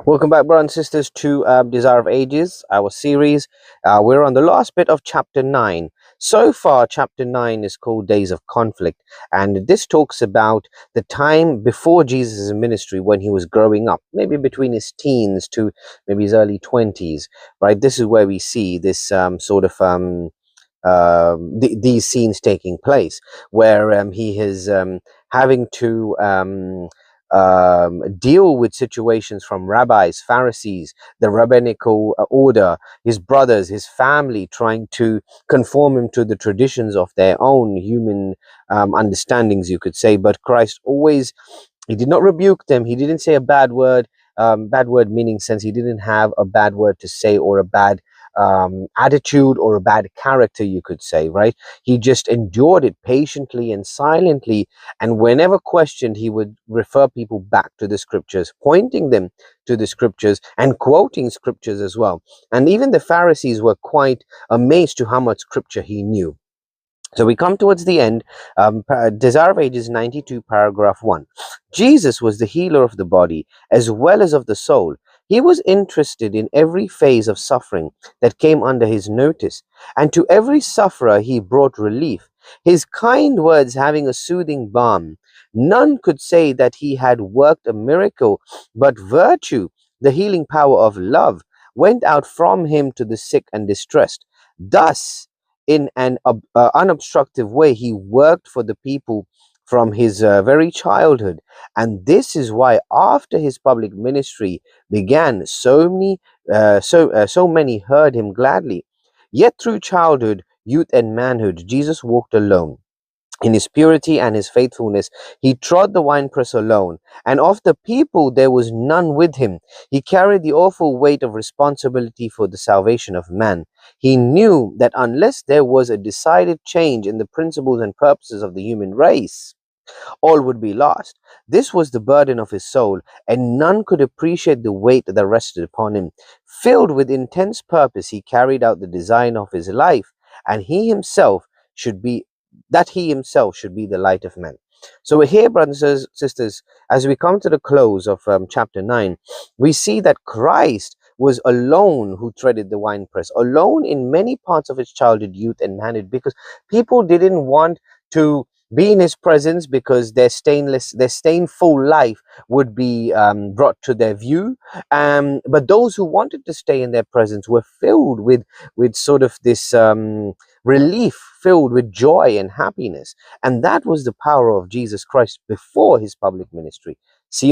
Welcome back, brothers and sisters, to Desire of Ages, our series. We're on the last bit of chapter 9. So far, chapter 9 is called Days of Conflict, and this talks about the time before Jesus' ministry when he was growing up, maybe between his teens to maybe his early 20s, right? This is where we see this these scenes taking place, where he is having to deal with situations from rabbis, Pharisees, the rabbinical order, his brothers, his family, trying to conform him to the traditions of their own human understandings, you could say. But Christ always, he did not rebuke them. He didn't say a bad word. Bad word meaning sense, he didn't have a bad word to say, or a bad attitude, or a bad character, you could say, right? He just endured it patiently and silently, and whenever questioned, he would refer people back to the scriptures, pointing them to the scriptures and quoting scriptures as well. And even the Pharisees were quite amazed to how much scripture he knew. So we come towards the end. Desire of Ages 92, paragraph 1. Jesus was the healer of the body as well as of the soul. He was interested in every phase of suffering that came under his notice, and to every sufferer he brought relief, his kind words having a soothing balm. None could say that he had worked a miracle, but virtue, the healing power of love, went out from him to the sick and distressed. Thus, in an unobstructive way, he worked for the people from his very childhood. And this is why after his public ministry began, so many heard him gladly. Yet through childhood, youth, and manhood, Jesus walked alone. In his purity and his faithfulness, he trod the winepress alone, and of the people there was none with him. He carried the awful weight of responsibility for the salvation of man. He knew that unless there was a decided change in the principles and purposes of the human race, all would be lost. This was the burden of his soul, and none could appreciate the weight that rested upon him. Filled with intense purpose, he carried out the design of his life, and should be he himself should be the light of men. So we're here, brothers and sisters, as we come to the close of chapter 9, we see that Christ was alone who treaded the winepress, alone in many parts of his childhood, youth, and manhood, because people didn't want to be in his presence, because their stainful life would be brought to their view. But those who wanted to stay in their presence were filled with sort of this relief, filled with joy and happiness. And that was the power of Jesus Christ before his public ministry. See you.